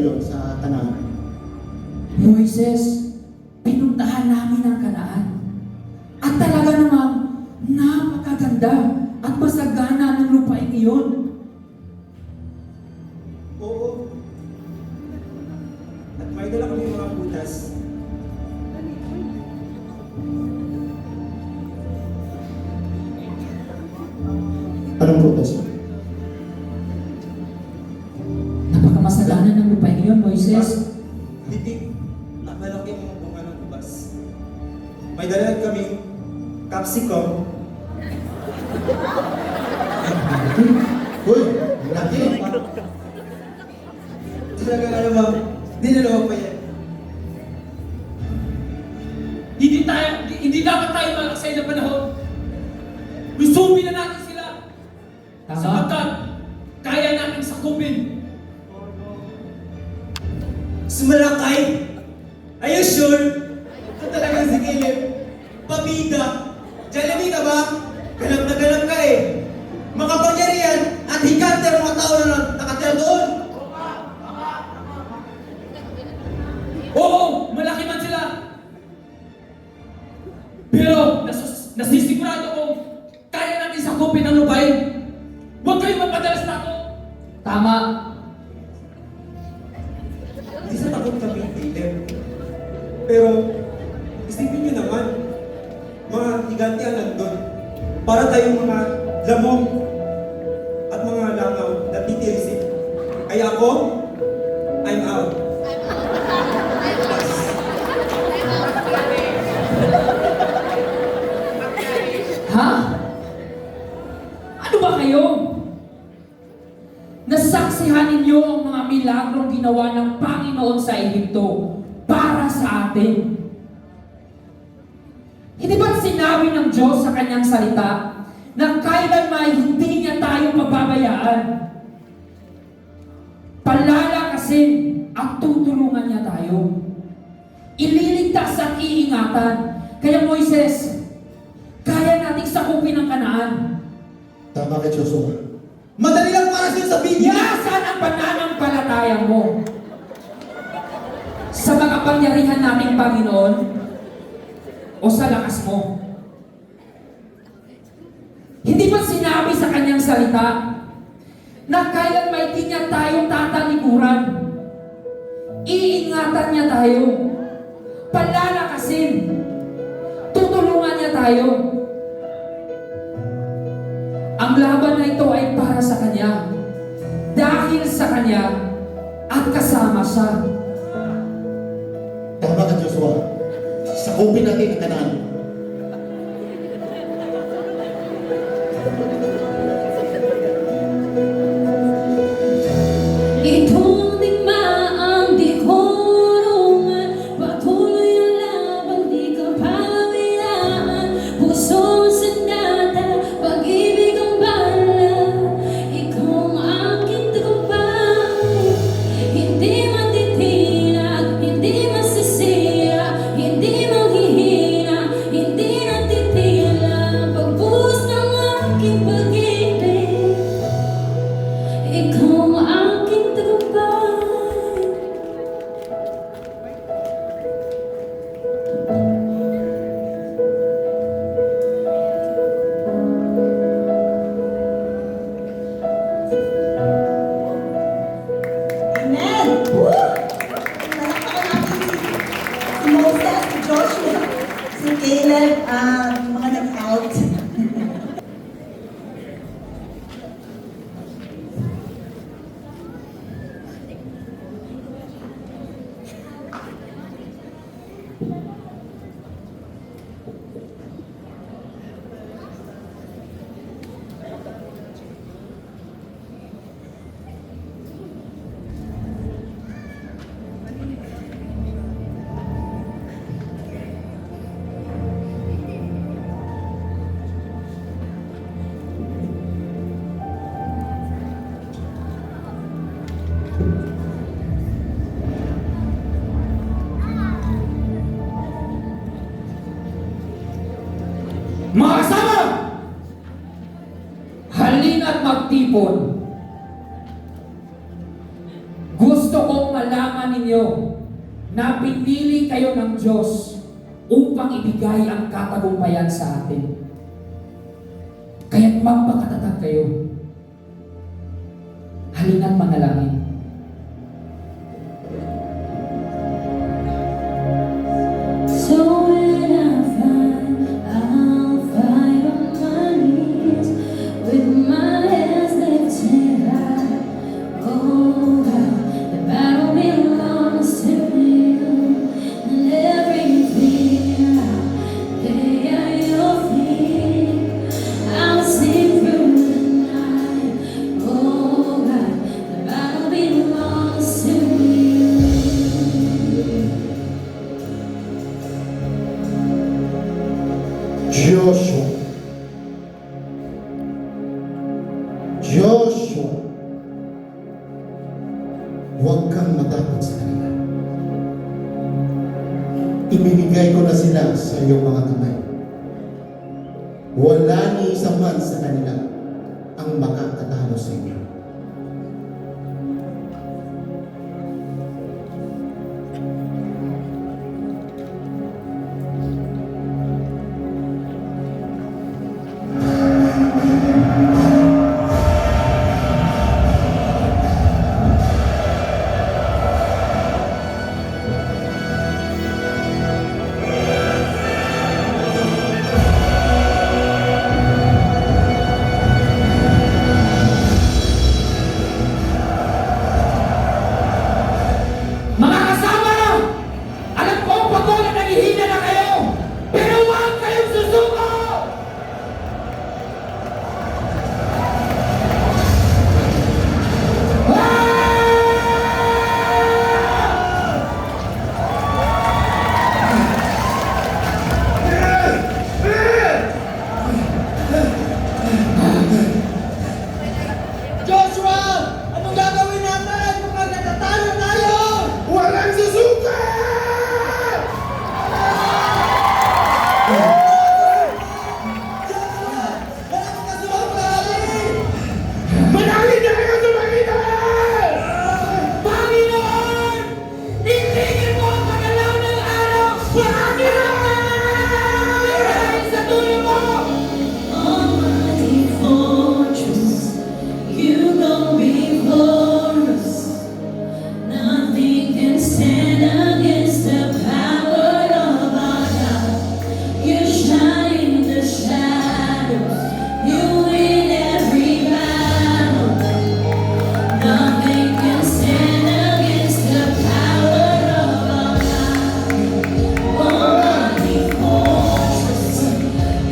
kayo sa Kanaan? Moises, pinuntahan namin ang Kanaan. At talaga namang napakaganda at masagana ng lupain iyon. Oo. At may dala kami mga butas. Anong prutas? Napakamasagana ng lupain iyon, Moises. Litik at malaki mga bunga ng ubas. May dala kami capsicum. Uy, laki! Talaga ano ba? Dinalawa pa yan. Hindi dapat tayo malaksay na panahon. Lusubin na natin sila. Tama. Sapagkat kaya natin sakupin. Sumalakay? Are you sure? Ito talagang si Caleb. Pabida. Jeremy ka ba? Ganap na ganap ka eh. Makapangyarihan at higante ang mga tao na nakatira doon. Oo, malaki man sila. Pero nasisigurado ko, kaya natin sakupin ang lupain. Huwag kayong mapadalas na ako. Tama. Hindi sa takot kami, Caleb. Pero, isipin nyo naman, mga higante ang nandun. Para tayong mga lamong at mga langaw na titirisik. Kaya ako, I'm out. Ha? Ano ba kayo? Nasaksihan ninyo ang mga milagrong ginawa ng Panginoon sa Ehipto para sa atin. Hindi ba't sinabi ng Diyos sa kanyang salita na kailanman hindi niya tayo pababayaan? Palalakasin at tutulungan niya tayo. Ililigtas at iingatan. Kaya Moises, kaya nating sakupin ang Kanaan. Tama kay Joshua. Madali lang para sa'yo sabihin niya! Nasaan ang pananampalataya mo? Sa makapangyarihan nating Panginoon o sa lakas mo? Hindi ba sinabi sa kanyang salita na kailan may di niya tayo tatalikuran? Iingatan niya tayo. Palalakasin. Tutulungan niya tayo. Ang laban na ito ay para sa Kanya. Dahil sa Kanya at kasama siya. Tama ka, Joshua. Sakupin natin ang Kanaan. Itong digmaang di kurungan, patuloy ang laban, di ka pawiraan. Pusong sandata, pag-ibig ang bala, ikaw ang aking tagumpay. Hindi matitinag, hindi masisira, hindi manghihina, hindi natitila. Pagbuhos ng aking pag-ibig, ikaw ang aking tagumpay. Amen! Woo! Palakpakan natin si Moses, si Joshua, si Caleb, yung mga nag-out. Mga kasama! Halina't magtipon. Gusto kong malaman ninyo na pinili kayo ng Diyos upang ibigay ang katagumpayan sa atin. Kaya't magpakatatag kayo. Halina't manalangin. So when I find, I'll fight on my knees with my hands lifted high. Oh God, the battle belongs to you, and everything I lay at your feet, I'll sing through the night. Oh God, the battle belongs to you. Joshua, huwag kang matakot sa kanila. Ibibigay ko na sila sa iyong mga kamay. Wala ni isa man sa kanila ang makakatalo sa inyo. Mga kasama! Alam ko ang pagod na nangihina na kayo! Pero huwag kayong susuko! Joshua! Anong gagawin natin kapag natatalo tayo? Walang susuka! Manalin na kayo sa Panginoon! Panginoon! Itigil mo ang pagalaw ng araw! Panginoon! Dahil sa tulong mo! Almighty fortress, you go before us. Nothing can stand against the power of our God. You shine in the shadows, you win every battle. Nothing can stand against the power of our God. Almighty fortress,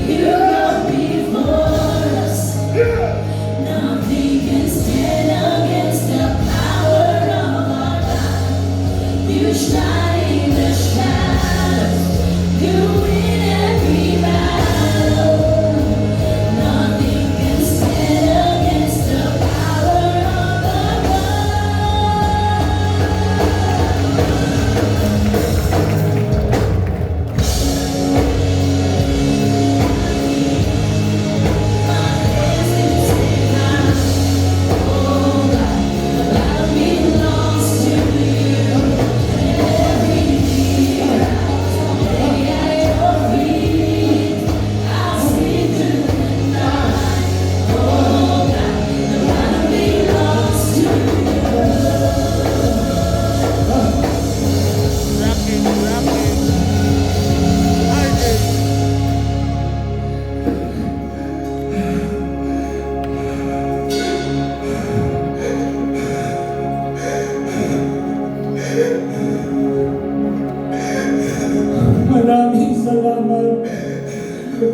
you go before us. Nothing can stand against the power of our God. You shine in the shadows, you win every battle. Nothing can stand against the power of our Maraming salamat,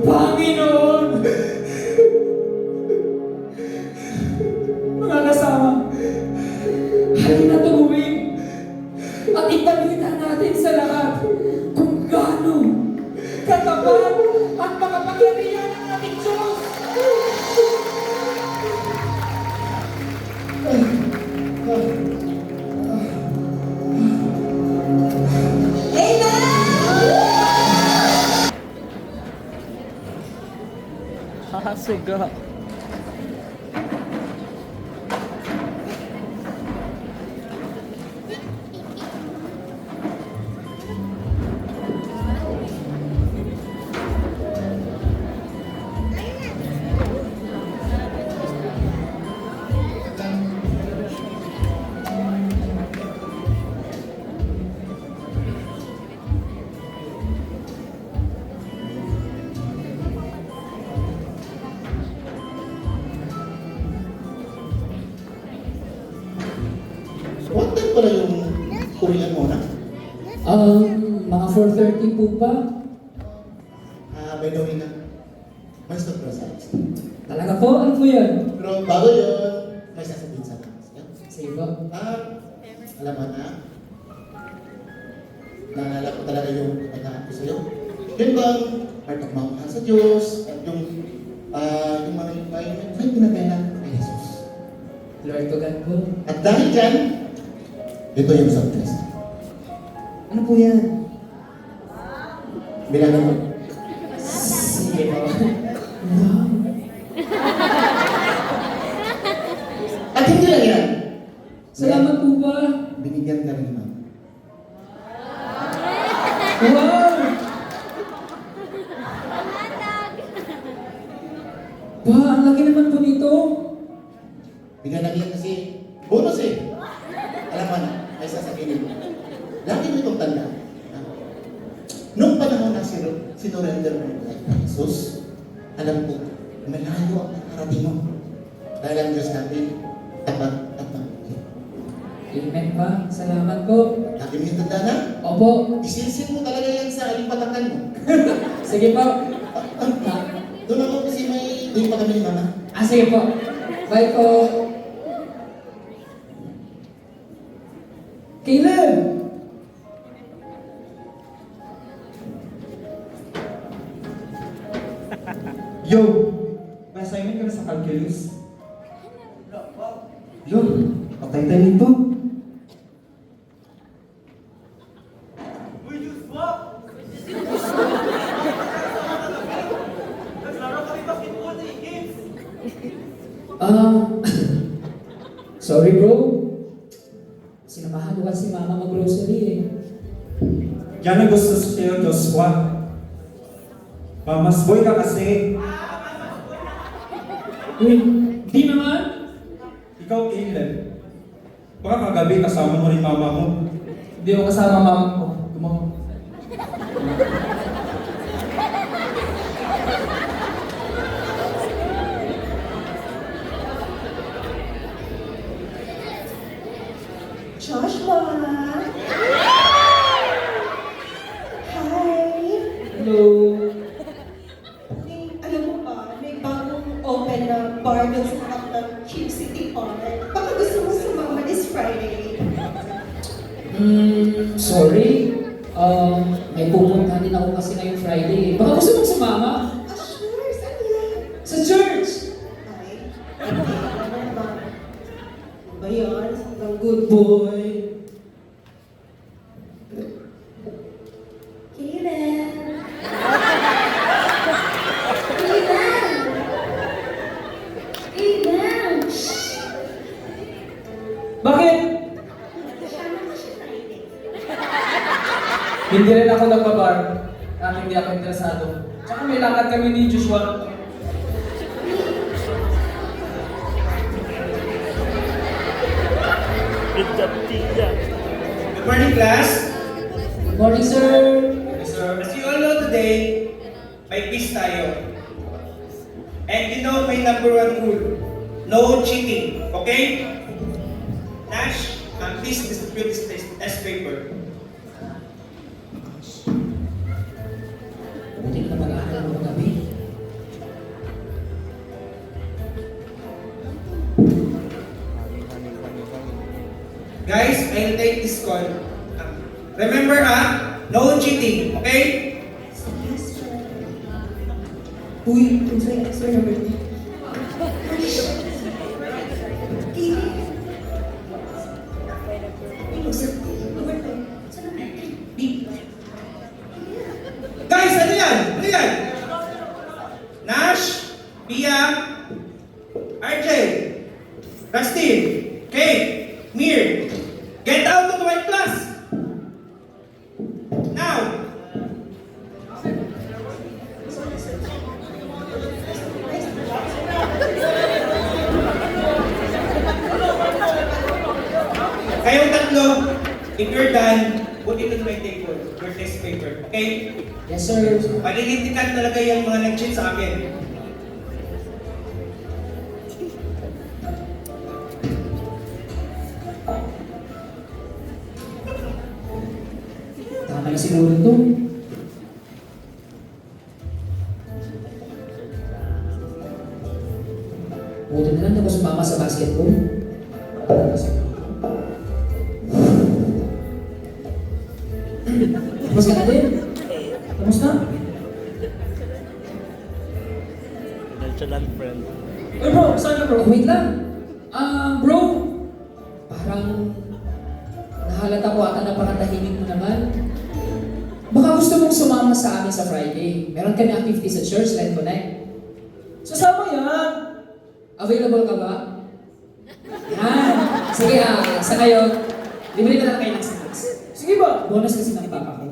Panginoon! Mga kasama, halina tumuwing at ibalita natin sa lahat kung gaano katapat at makapangyarihan ang ating Diyos! Suga. pala yung Korean mo na? Mga 4:30 po ba? By the way na, may surprise. Talaga po? Ano po yan? Pero bago yun, may sasabihin sa akin. Sige po. Alam mo na, naalala ko talaga yung pagkakaan ko sa'yo. Yun bang may pagmamahal sa Diyos at yung may pinagkailan kay Jesus. Lord to God po. At dahil dyan, ito yung surprise. Ano po yan? Bilangan mo. Sige po. At hindi lang yan. Salamat po ba? Binigyan ka rin naman. Wow! Ba, ang laki naman po nito. Bigyan lang yan kasi bonus eh. Alam mo na, ay sasabihin mo. Lagi mo itong tanda. Nung panahon na sinurrender mo kay Jesus, alam ko, malayo ang nakarating mo. Dahil ang Diyos natin, tapat at mabuti. Amen pa. Salamat po. Lagi mo yung tanda na, Opo. isinsin mo talaga yan sa aling patakan mo. Sige po. Doon ako kasi doon pa kami ni Mama. Sige po. Bye po. Caleb! Yo! May assignment ka na sa calculus? Yo! Patay tayo nito. Sorry bro. Sinamahan ko si mama mag-grocery eh. Yan ang gusto sa'yo, Joshua. Mamas boy ka kasi. Uy, di naman. Ikaw, Caleb. Baka kagabi kasama mo rin mama mo. Hindi ako kasama mama ko. Gumawa. Joshua! Hi! Hello. Alam mo ba, may bagong open na bar doon sa harap ng Q City Park. Baka gusto mo sumama this Friday. Sorry. May pupunta din ako kasi ngayong Friday. Baka gusto mong sumama? Ah, sure. Saan yan? Sa church. Ay, okay. Ano ba? Ano ba yun? Ang good Boy. Kailan? Kailan? Kailan? Bakit? Kasama ko siya Friday. Hindi rin ako nagbabar. At hindi ako interesado. Tsaka may lakad kami ni Joshua. Good morning, class. Good morning, sir. As you all know today, may quiz tayo. And you know my number one rule, no cheating, okay? Nash, please distribute this test paper. Buti na mag-aaral mo gabi. Guys, I'll take this call. Remember no cheating, okay? Yes, sir. Uy, sorry, sorry, Robert. Guys, ano yan? Ano yan? Nash, Pia, RJ, Rustin, Kate, Mir, get out of my class! Now! Kayong tatlo, if you're done, put it on my table, your test paper, okay? Yes, sir. Palilintikan talaga yung mga nag-cheat sa akin. na siguro ito. Buti na lang tapos sumama sa basketball. Tapos ka na din? Tapos na? Natural friend. Eh bro, saan ka bro? Oh, wait lang. Bro, parang nahalata ko ata na pakatahimik mo naman. Baka gusto mong sumama sa amin sa Friday. Meron kami activity sa church, Let's Connect. Sasama yan! Available ka ba? Yan. Sige, sa kayo, libre na lang kayo ng snacks. Sige ba? Bonus kasi ng papa ko.